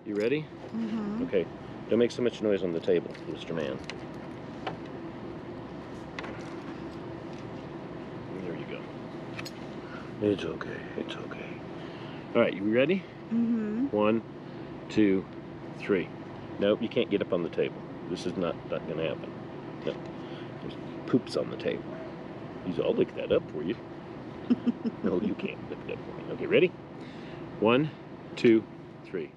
You ready? Mm-hmm. Okay. Don't make so much noise on the table, Mr. Man. There you go. It's okay. It's okay. All right, you ready? Mm-hmm. 1, 2, 3. Nope, you can't get up on the table. This is not going to happen. No. There's poops on the table. I'll lick that up for you. No, you can't lick that for me. Okay, ready? 1, 2, 3.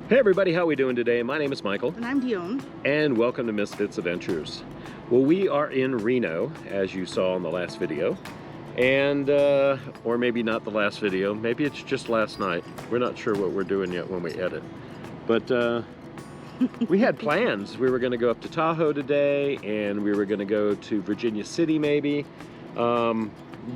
Hey everybody, how are we doing today? My name is Michael. And I'm Dione. And welcome to Miss Fitz Adventures. Well, we are in Reno, as you saw in the last video. And, or maybe not the last video, maybe it's just last night. We're not sure what we're doing yet when we edit. But we had plans. We were gonna go up to Tahoe today, and we were gonna go to Virginia City maybe.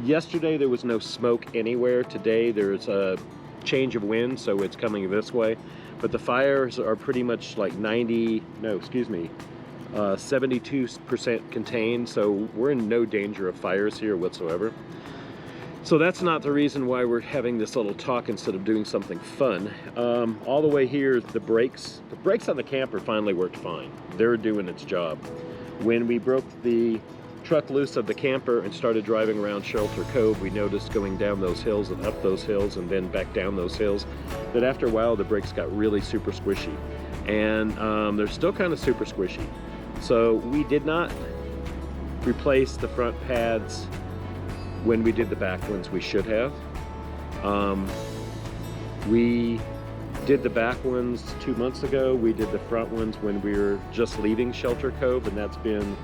Yesterday there was no smoke anywhere. Today there's a change of wind, so it's coming this way. But the fires are pretty much like 72% contained, so we're in no danger of fires here whatsoever. So that's not the reason why we're having this little talk instead of doing something fun. All the way here, the brakes on the camper finally worked fine. They're doing its job. When we broke the truck loose of the camper and started driving around Shelter Cove, we noticed going down those hills and up those hills and then back down those hills that after a while the brakes got really super squishy, and they're still kind of super squishy. So we did not replace the front pads when we did the back ones. We should have. We did the back ones 2 months ago. We did the front ones when we were just leaving Shelter Cove, and that's been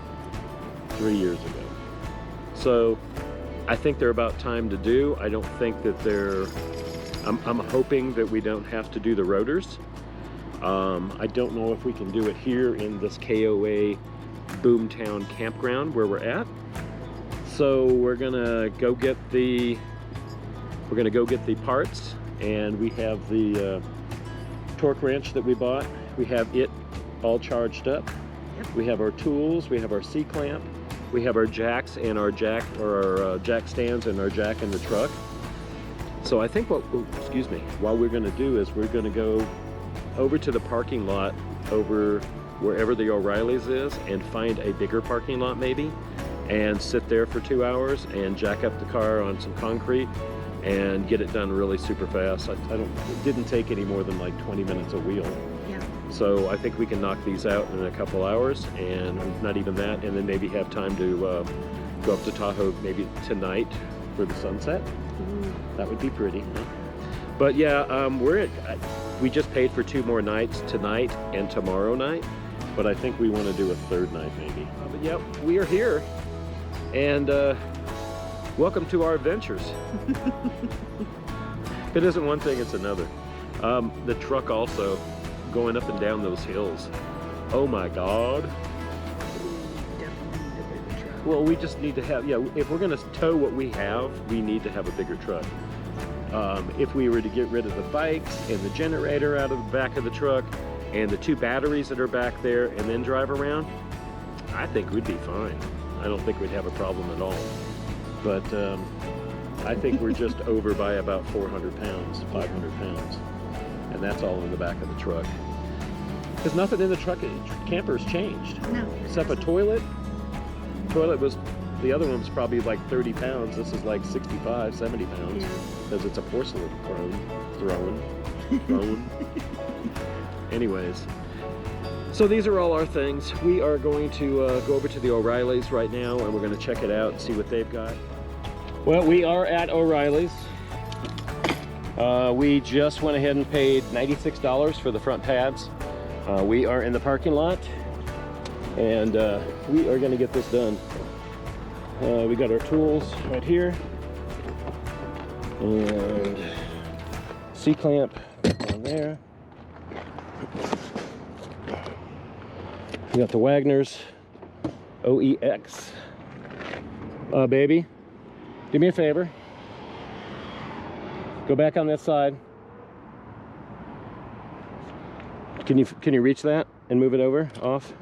3 years ago. So I think they're about time to do. I don't think that they're, I'm hoping that we don't have to do the rotors. I don't know if we can do it here in this KOA Boomtown campground where we're at. So we're gonna go get the parts, and we have the torque wrench that we bought. We have it all charged up. Yep. We have our tools, we have our C-clamp, we have our jacks and our jack stands and our jack in the truck. So I think what we're gonna do is we're gonna go over to the parking lot over wherever the O'Reilly's is and find a bigger parking lot maybe, and sit there for 2 hours and jack up the car on some concrete and get it done really super fast. It didn't take any more than like 20 minutes a wheel. Yeah. So I think we can knock these out in a couple hours, and not even that, and then maybe have time to go up to Tahoe maybe tonight for the sunset. Ooh. That would be pretty. Huh? But yeah, we just paid for 2 more nights, tonight and tomorrow night, but I think we want to do a 3rd night maybe. But yeah, we are here, and welcome to our adventures. If it isn't one thing, it's another. The truck also going up and down those hills. Oh my God. Definitely need a bigger truck. Well, we just need to have, if we're gonna tow what we have, we need to have a bigger truck. If we were to get rid of the bikes and the generator out of the back of the truck and the 2 batteries that are back there and then drive around, I think we'd be fine. I don't think we'd have a problem at all. But I think we're just over by about 400 pounds, 500 pounds. And that's all in the back of the truck. Because nothing in the camper's changed. No. Except a toilet. The other one was probably like 30 pounds. This is like 65, 70 pounds. Yeah. Because it's a porcelain throne. Anyways. So these are all our things. We are going to go over to the O'Reilly's right now, and we're going to check it out and see what they've got. Well, we are at O'Reilly's. We just went ahead and paid $96 for the front pads. We are in the parking lot, and we are going to get this done. We got our tools right here, and C-clamp on there. We got the Wagner's OEX. Baby, do me a favor. Go back on that side. Can you reach that and move it over, off?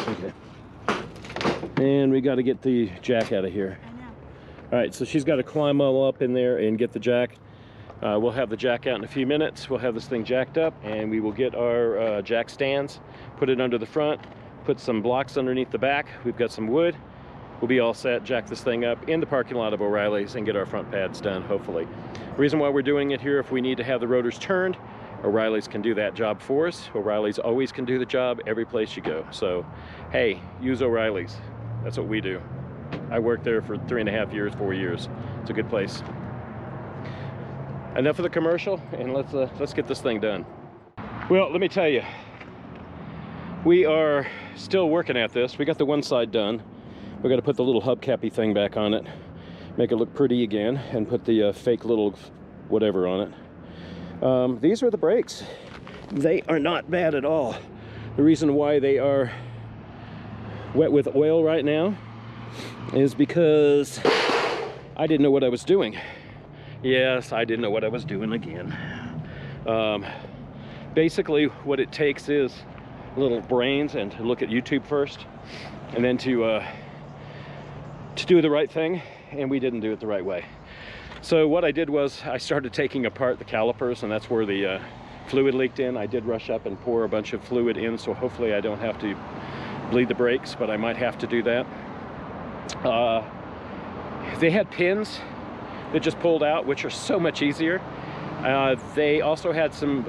Okay. And we got to get the jack out of here. I know. All right, so she's got to climb all up in there and get the jack. We'll have the jack out in a few minutes. We'll have this thing jacked up, and we will get our jack stands, put it under the front, put some blocks underneath the back. We've got some wood. We'll be all set, jack this thing up in the parking lot of O'Reilly's and get our front pads done, hopefully. The reason why we're doing it here, if we need to have the rotors turned, O'Reilly's can do that job for us. O'Reilly's always can do the job every place you go. So, hey, use O'Reilly's. That's what we do. I worked there for 3.5 years, 4 years. It's a good place. Enough of the commercial, and let's get this thing done. Well, let me tell you, we are still working at this. We got the one side done. We got to put the little hubcappy thing back on it, make it look pretty again, and put the fake little whatever on it. These are the brakes. They are not bad at all. The reason why they are wet with oil right now is because I didn't know what I was doing. Yes, I didn't know what I was doing again. Basically, what it takes is little brains and to look at YouTube first, and then to do the right thing, and we didn't do it the right way. So what I did was I started taking apart the calipers, and that's where the fluid leaked in. I did rush up and pour a bunch of fluid in, so hopefully I don't have to bleed the brakes, but I might have to do that. They had pins that just pulled out, which are so much easier. They also had some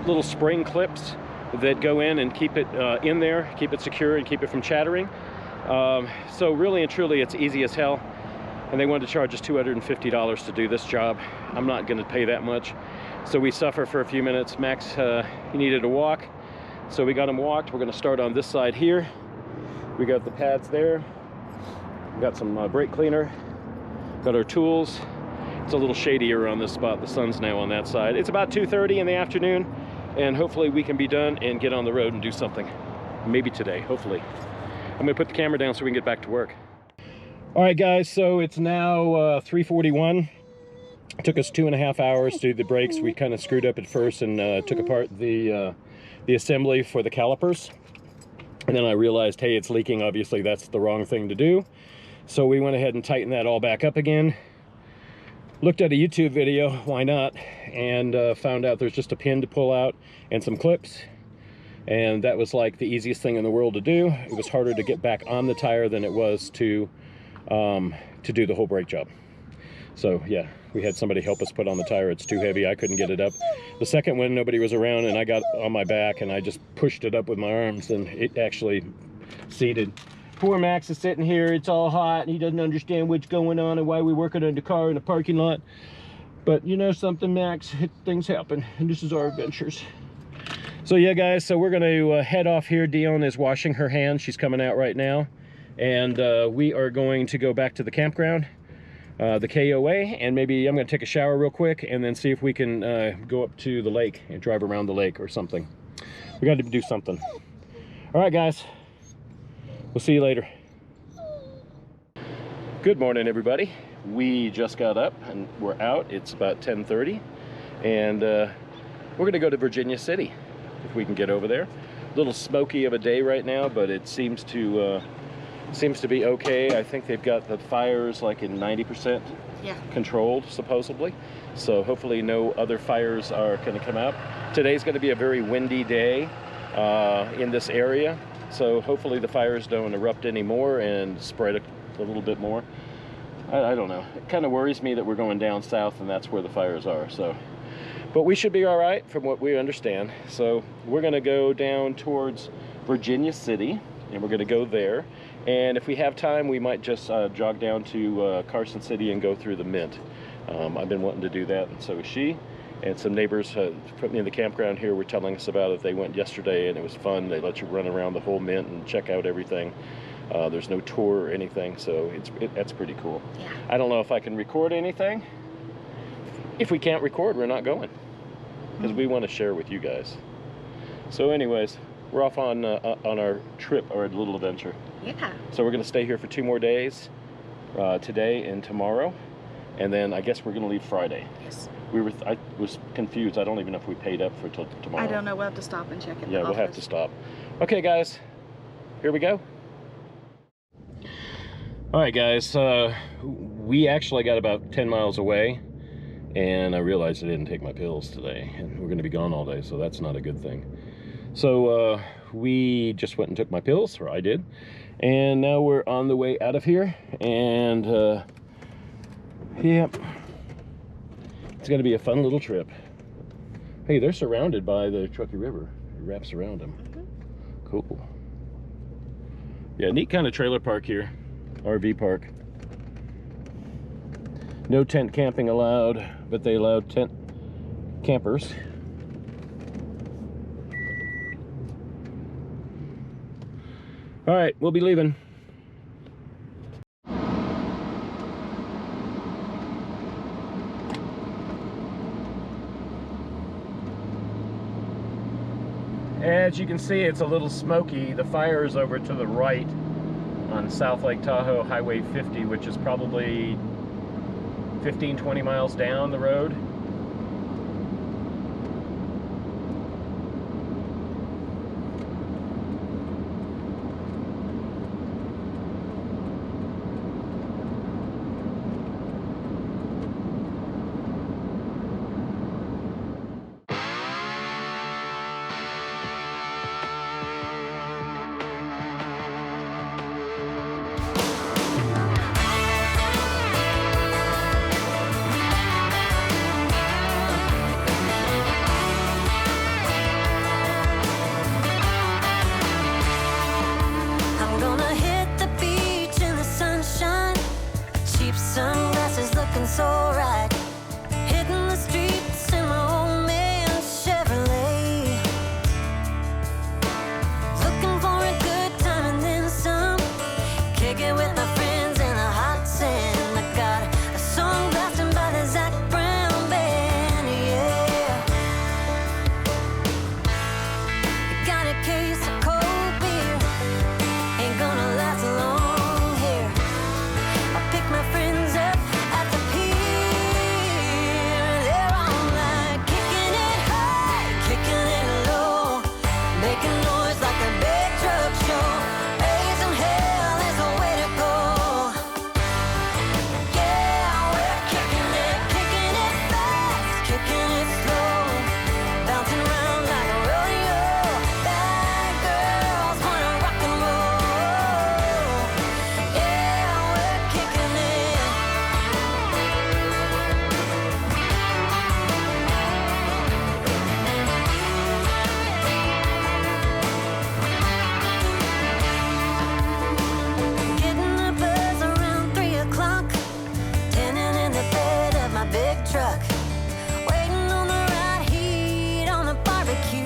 little spring clips that go in and keep it in there, keep it secure and keep it from chattering. So really and truly, it's easy as hell. And they wanted to charge us $250 to do this job. I'm not gonna pay that much. So we suffer for a few minutes. Max, he needed a walk. So we got him walked. We're gonna start on this side here. We got the pads there. We got some brake cleaner. Got our tools. It's a little shadier on this spot. The sun's now on that side. It's about 2:30 in the afternoon, and hopefully we can be done and get on the road and do something. Maybe today, hopefully. I'm gonna put the camera down so we can get back to work. All right, guys, so it's now 3:41. It took us 2.5 hours to do the brakes. We kind of screwed up at first and took apart the assembly for the calipers. And then I realized, hey, it's leaking. Obviously, that's the wrong thing to do. So we went ahead and tightened that all back up again. Looked at a YouTube video, why not? And found out there's just a pin to pull out and some clips. And that was like the easiest thing in the world to do. It was harder to get back on the tire than it was to do the whole brake job. So yeah, we had somebody help us put on the tire. It's too heavy, I couldn't get it up. The second one, nobody was around, and I got on my back and I just pushed it up with my arms, and it actually seated. Poor Max is sitting here, it's all hot, and he doesn't understand what's going on and why we're working on the car in a parking lot. But you know something, Max, things happen, and this is our adventures. So yeah, guys, so we're gonna head off here. Dione is washing her hands. She's coming out right now. And we are going to go back to the campground, the KOA, and maybe I'm gonna take a shower real quick and then see if we can go up to the lake and drive around the lake or something. We got to do something. All right, guys. We'll see you later. Good morning, everybody. We just got up and we're out. It's about 10:30, and we're gonna go to Virginia City if we can get over there. A little smoky of a day right now, but it seems to be okay. I think they've got the fires like in 90% controlled, supposedly. So hopefully no other fires are gonna come out. Today's gonna be a very windy day in this area. So hopefully the fires don't erupt anymore and spread a little bit more. I don't know. It kind of worries me that we're going down south and that's where the fires are. So, but we should be all right from what we understand. So we're gonna go down towards Virginia City, and we're gonna go there. And if we have time, we might just jog down to Carson City and go through the Mint. I've been wanting to do that, and so is she. And some neighbors in the campground here were telling us about it. They went yesterday and it was fun. They let you run around the whole Mint and check out everything. There's no tour or anything, so that's pretty cool. Yeah. I don't know if I can record anything. If we can't record, we're not going, because we want to share with you guys. So anyways, we're off on our trip, our little adventure. Yeah. So we're going to stay here for 2 more days. today and tomorrow, and then I guess we're gonna leave Friday. Yes. I was confused. I don't even know if we paid up for till tomorrow. I don't know. We'll have to stop and check it. Yeah, we'll have to stop. Okay, guys, here we go. All right, guys, we actually got about 10 miles away, and I realized I didn't take my pills today, and we're gonna be gone all day, so that's not a good thing. So we just went and took my pills, or I did, and now we're on the way out of here, and yeah, it's gonna be a fun little trip. Hey, they're surrounded by the Truckee River. It wraps around them. Cool. Yeah, neat kind of trailer park here. RV park. No tent camping allowed, but they allowed tent campers. All right, we'll be leaving. As you can see, it's a little smoky. The fire is over to the right on South Lake Tahoe Highway 50, which is probably 15-20 miles down the road. So right, hitting the streets in my old man Chevrolet, looking for a good time and then some, kick it with my friends in the hot sand. I got a song blasting by the Zac Brown band, yeah. Got a case of cold beer, ain't gonna last long here. I pick my friends up at the pier. They're all like kicking it high, kicking it low, making noise like a big truck show. Raising hell is the way to go. Yeah, we're kicking it fast, kicking it slow, bouncing around like a rodeo. Bad girls wanna rock and roll. Yeah, we're kicking it. Getting the buzz around 3 o'clock, tanning in the bed of my big truck, waiting on the right heat on the barbecue.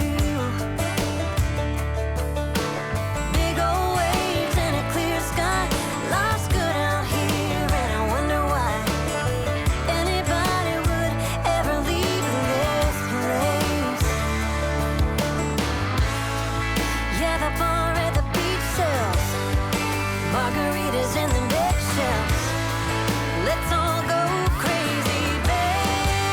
Big old waves and a clear sky, life's good out here, and I wonder why anybody would ever leave this place. Yeah, the bar at the beach sells margaritas in the big shells. Let's all go crazy, baby.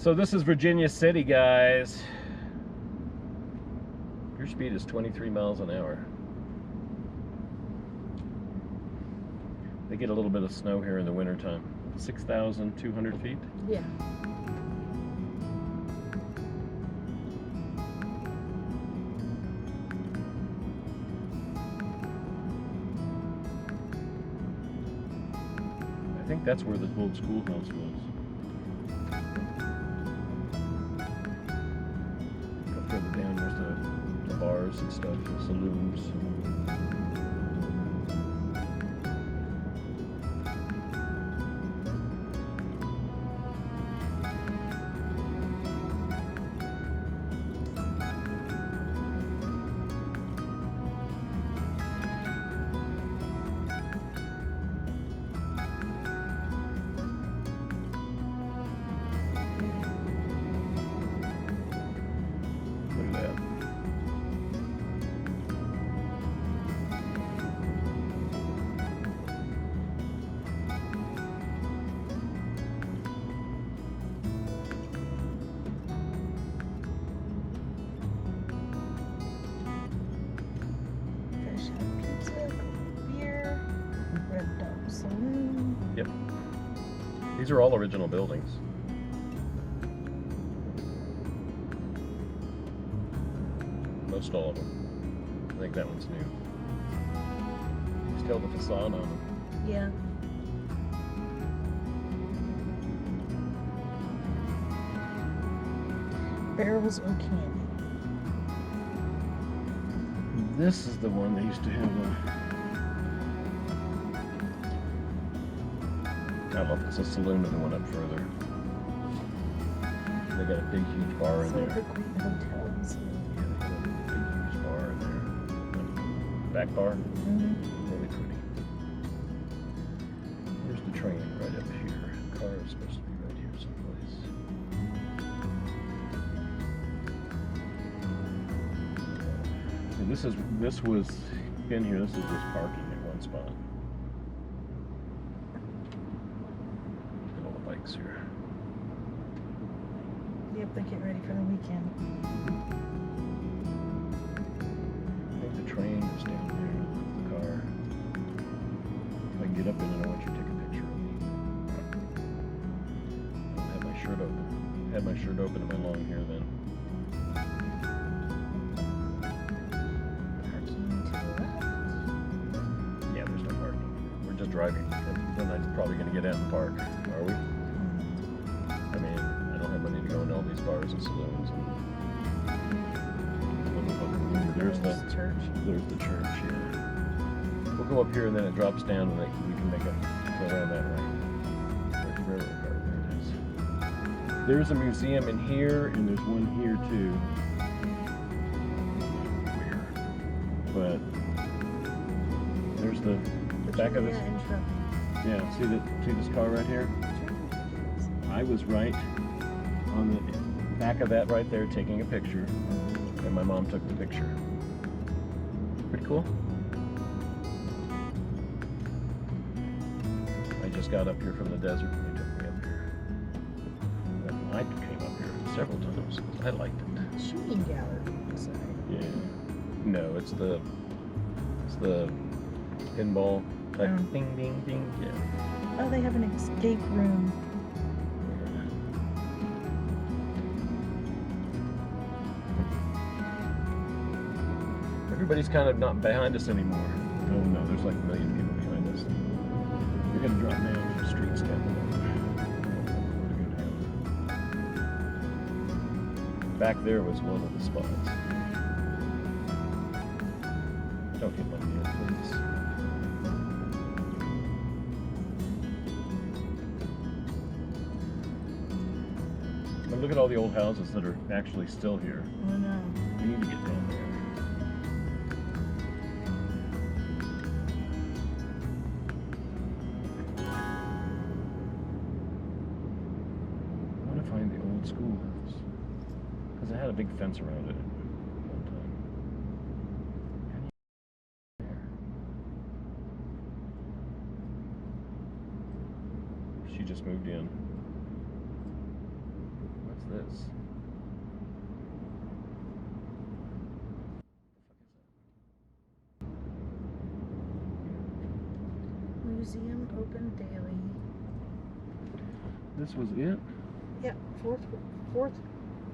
So this is Virginia City, guys. Your speed is 23 miles an hour. They get a little bit of snow here in the wintertime. 6,200 feet. Yeah. I think that's where the old schoolhouse was. Go further down, there's the bars and stuff, the saloons. Look at that. Fresh out pizza, beer, Red Dog Saloon. Yep. These are all original buildings. Most all of them. I think that one's new. Still the facade on them. Yeah. Barrels of candy. This is the one they used to have. I don't know if it's a saloon or the one up further. They got a big, huge bar in Silver there. Queen Hotels. Yeah, they got a big, huge bar in there. Back bar. Mm-hmm. Really pretty. There's the train right up here. Car is supposed to be right here someplace. And this was in here. This is just parking at one spot. Look at all the bikes here. Yep, they're getting ready for the weekend. I think the train is down there. The car. If I can get up in it, I want you to take a picture of me. I have my shirt open. Had my shirt open in my long hair then. Parking to the left. Yeah, there's no parking. We're just driving. We're not probably going to get out and park, are we? I mean, I don't have money to go into all these bars and saloons. There's the church. There's the church. Yeah. We'll go up here and then it drops down and we can make a go around that way. There's the railroad car. There it is. There's a museum in here and there's one here too. Where? But there's the back of this. Yeah, see this car right here? I was right on the back of that right there taking a picture, and my mom took the picture. Pretty cool. I just got up here from the desert and they took me up here. And I came up here several times. I liked it. Shooting gallery. Sorry. Yeah. No, it's the pinball type. Oh. Ding ding ding. Yeah. Oh, they have an escape room. Everybody's kind of not behind us anymore. Oh no, there's like a million people behind us. We're gonna drop down to the streets down below. Back there was one of the spots. Don't hit my ear, please. But look at all the old houses that are actually still here. Oh no. We need to get down there. I want to find the old schoolhouse because it had a big fence around it one time. She just moved in. Let's this? Museum open daily. This was it? Yep, fourth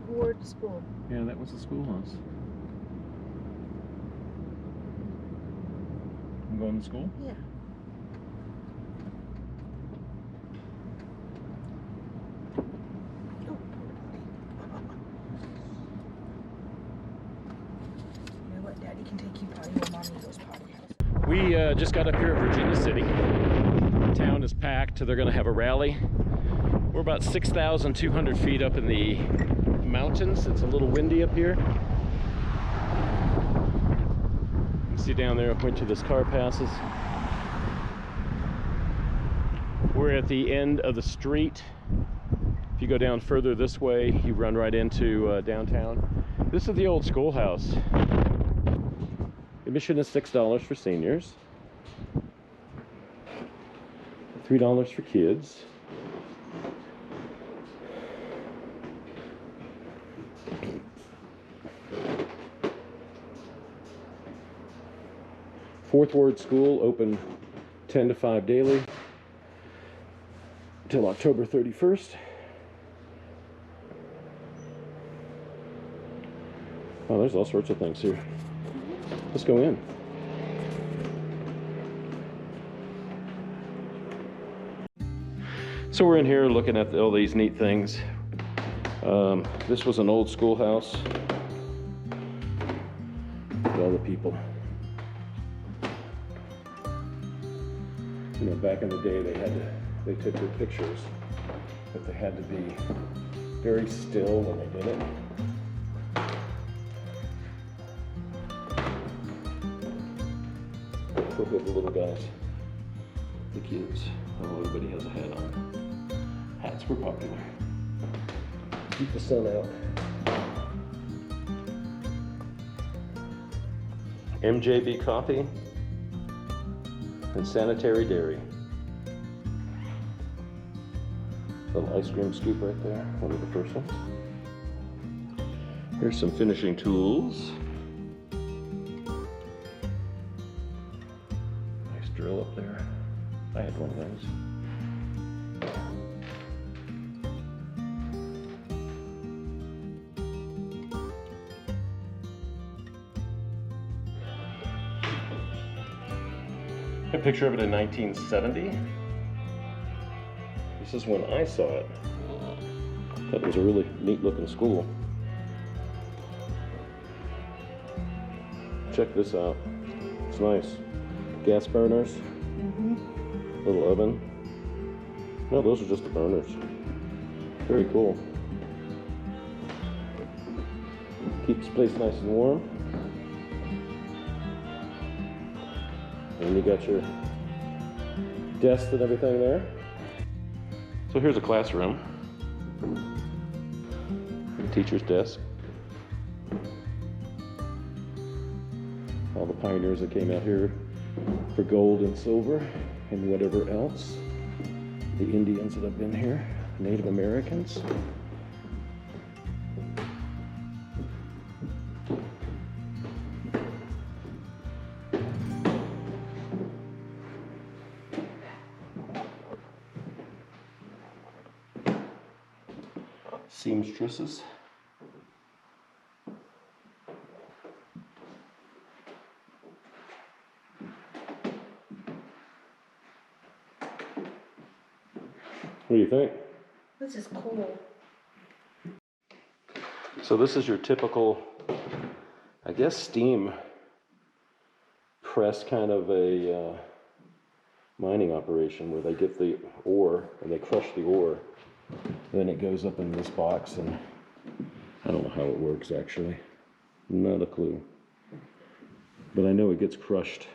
ward school. Yeah, that was the schoolhouse. I'm going to school? Yeah. Oh, you know what? Daddy can take you potty while Mommy goes potty house. We just got up here at Virginia City. Town is packed. They're going to have a rally. We're about 6,200 feet up in the mountains. It's a little windy up here. You can see down there a bunch of this car passes. We're at the end of the street. If you go down further this way, you run right into downtown. This is the old schoolhouse. Admission is $6 for seniors, $3 for kids. Fourth Ward School open 10 to 5 daily till October 31st. Oh, there's all sorts of things here. Let's go in. So we're in here looking at all these neat things. This was an old schoolhouse. Look at all the people. You know, back in the day they took their pictures, but they had to be very still when they did it. Look at the little guys, the kids. Oh, everybody has a hat on. Hats were popular. Keep the sun out. MJB coffee and sanitary dairy. Little ice cream scoop right there, one of the first ones. Here's some finishing tools. Nice drill up there. I had one of those. A picture of it in 1970. This is when I saw it. That was a really neat looking school. Check this out. It's nice. Gas burners. Little oven. No, those are just the burners. Very cool. Keeps the place nice and warm. And you got your desk and everything there. So here's a classroom. The teacher's desk. All the pioneers that came out here for gold and silver and whatever else. The Indians that have been here, Native Americans. Seamstresses. What do you think? This is cool. So this is your typical, I guess, steam press kind of a mining operation where they get the ore and they crush the ore. Then it goes up in this box, and I don't know how it works actually. Not a clue. But I know it gets crushed.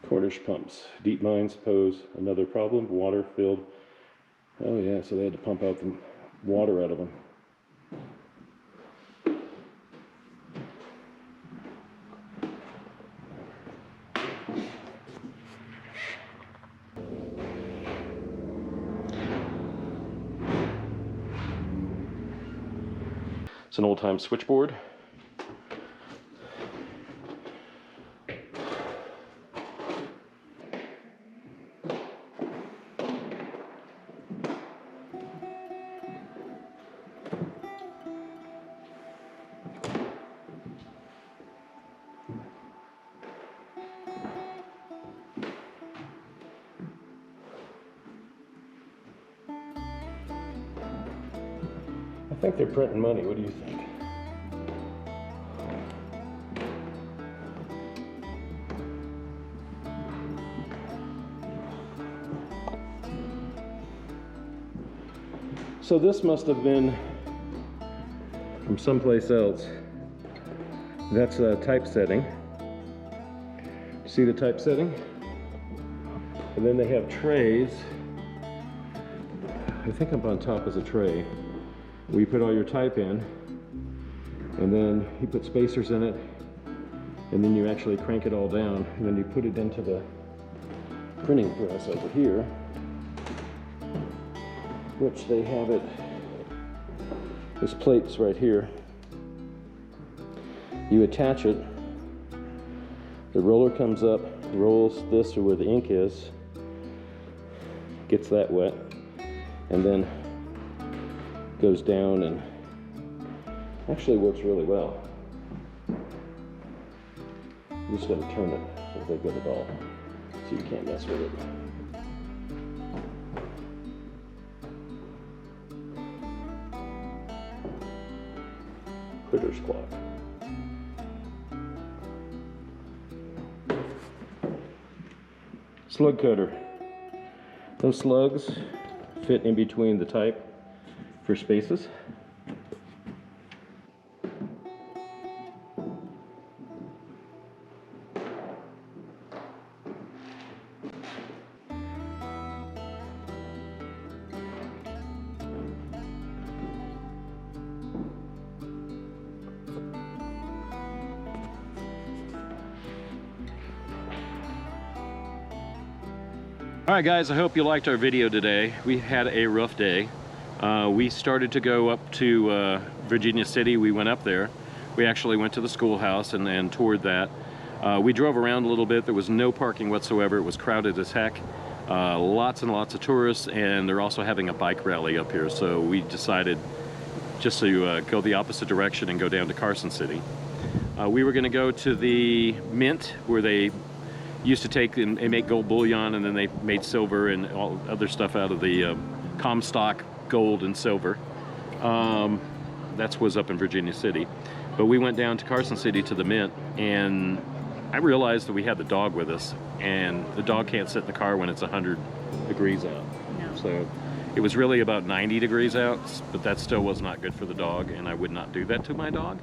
Cornish pumps. Deep mines pose another problem. Water filled. Oh yeah, so they had to pump out the water out of them. It's an old-time switchboard. I think they're printing money. What do you think? So this must have been from someplace else. That's a typesetting. See the typesetting? And then they have trays. I think up on top is a tray where you put all your type in, and then you put spacers in it, and then you actually crank it all down, and then you put it into the printing press over here, which they have it, there's plates right here. You attach it, the roller comes up, rolls this to where the ink is, gets that wet, and then goes down and actually works really well. You just gotta turn it so they get it all, so you can't mess with it. Critter's clock. Slug cutter. Those slugs fit in between the type for spaces. Alright guys, I hope you liked our video today. We had a rough day. We started to go up to Virginia City. We went up there. We actually went to the schoolhouse and toured that. We drove around a little bit. There was no parking whatsoever. It was crowded as heck. Lots and lots of tourists, and they're also having a bike rally up here. So we decided just to go the opposite direction and go down to Carson City. We were going to go to the Mint, where they used to take and make gold bullion, and then they made silver and all other stuff out of the Comstock gold and silver. That was up in Virginia City. But we went down to Carson City to the Mint, and I realized that we had the dog with us, and the dog can't sit in the car when it's 100 degrees out. No. So it was really about 90 degrees out, but that still was not good for the dog, and I would not do that to my dog.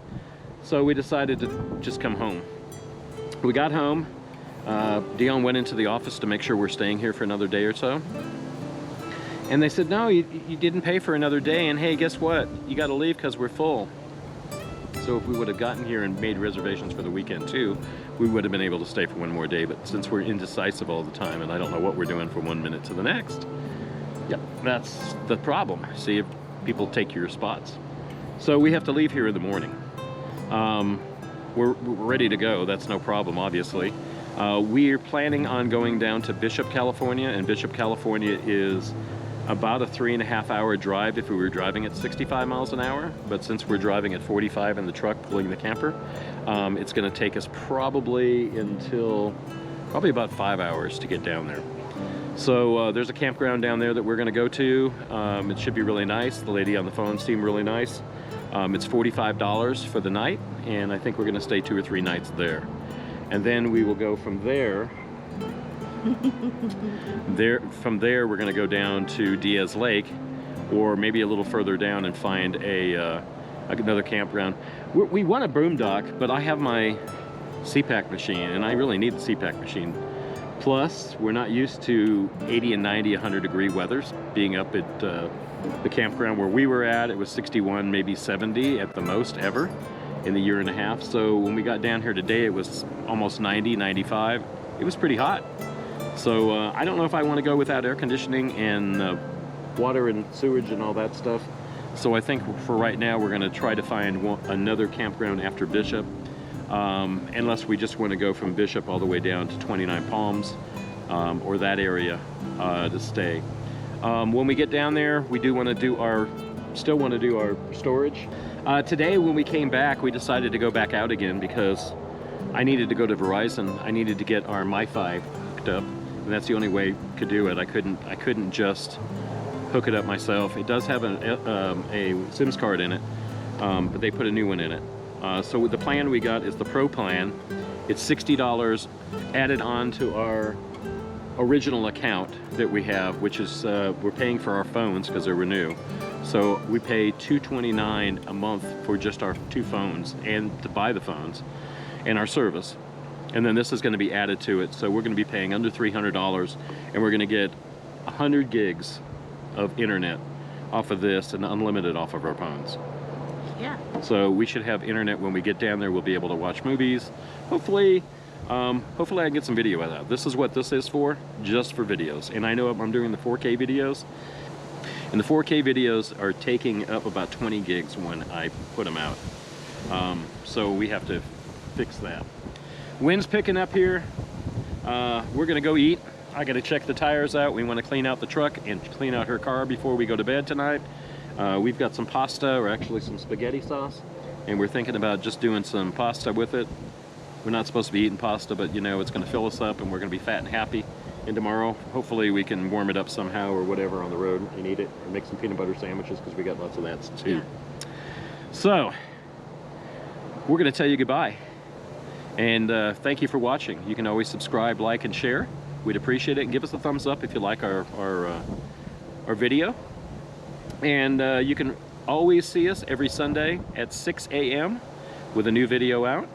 So we decided to just come home. We got home. Dion went into the office to make sure we're staying here for another day or so. And they said, no, you didn't pay for another day, and hey, guess what? You got to leave because we're full. So if we would have gotten here and made reservations for the weekend too, we would have been able to stay for one more day. But since we're indecisive all the time, and I don't know what we're doing from 1 minute to the next, yep, that's the problem. See if people take your spots. So we have to leave here in the morning. We're ready to go. That's no problem, obviously. We're planning on going down to Bishop, California, and Bishop, California is about a 3.5-hour drive if we were driving at 65 miles an hour. But since we're driving at 45 in the truck pulling the camper, it's going to take us probably about 5 hours to get down there. So there's a campground down there that we're going to go to. It should be really nice. The lady on the phone seemed really nice. It's $45 for the night, and I think we're going to stay 2 or 3 nights there. And then we will go from there. From there, we're going to go down to Diaz Lake, or maybe a little further down and find another campground. We want a boondock, but I have my CPAC machine, and I really need the CPAC machine. Plus, we're not used to 80 and 90, 100 degree weathers. Being up at the campground where we were at, it was 61, maybe 70 at the most ever in the year and a half. So when we got down here today, it was almost 90, 95. It was pretty hot. So I don't know if I want to go without air conditioning and water and sewage and all that stuff. So I think for right now we're going to try to find another campground after Bishop, unless we just want to go from Bishop all the way down to 29 Palms or that area to stay. When we get down there, we do want to do still want to do our storage. Today when we came back, we decided to go back out again because I needed to go to Verizon. I needed to get our MiFi hooked up, and that's the only way I could do it. I couldn't just hook it up myself. It does have a SIMS card in it, but they put a new one in it. So the plan we got is the Pro plan. It's $60 added on to our original account that we have, which is we're paying for our phones because they're Reno. So we pay $229 a month for just our 2 phones and to buy the phones and our service. And then this is going to be added to it. So we're going to be paying under $300, and we're going to get 100 gigs of internet off of this and unlimited off of our phones. Yeah. So we should have internet when we get down there. We'll be able to watch movies. Hopefully I can get some video out of that. This is what this is for, just for videos. And I know I'm doing the 4K videos, and the 4K videos are taking up about 20 gigs when I put them out. So we have to fix that. Wind's picking up here. We're gonna go eat. I gotta check the tires out. We wanna clean out the truck and clean out her car before we go to bed tonight. We've got some pasta, or actually some spaghetti sauce, and we're thinking about just doing some pasta with it. We're not supposed to be eating pasta, but you know, it's gonna fill us up and we're gonna be fat and happy. And tomorrow, hopefully we can warm it up somehow or whatever on the road and eat it, or make some peanut butter sandwiches because we got lots of that too. Yeah. So, we're gonna tell you goodbye. And thank you for watching. You can always subscribe, like, and share. We'd appreciate it. And give us a thumbs up if you like our video. And you can always see us every Sunday at 6 a.m. with a new video out.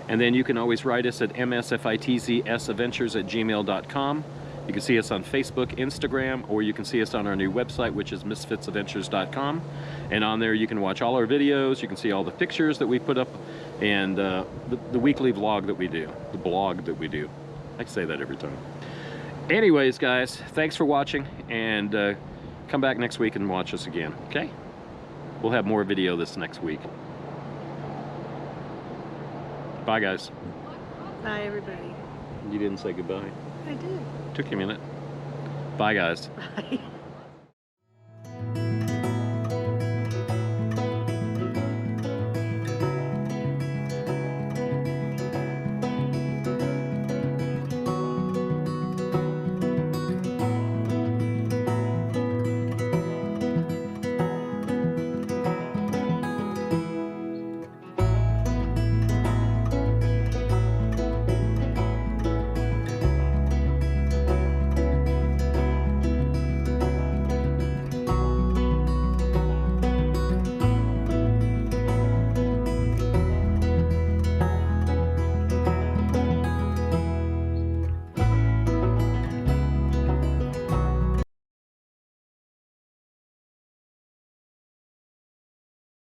And then you can always write us at msfitzsadventures@gmail.com. You can see us on Facebook, Instagram, or you can see us on our new website, which is misfitsadventures.com. And on there you can watch all our videos, you can see all the pictures that we put up, and the weekly vlog that we do, the blog that we do. I say that every time. Anyways, guys, thanks for watching, and come back next week and watch us again, okay? We'll have more video this next week. Bye, guys. Bye, everybody. You didn't say goodbye. I did. Took you a minute. Bye, guys. Bye.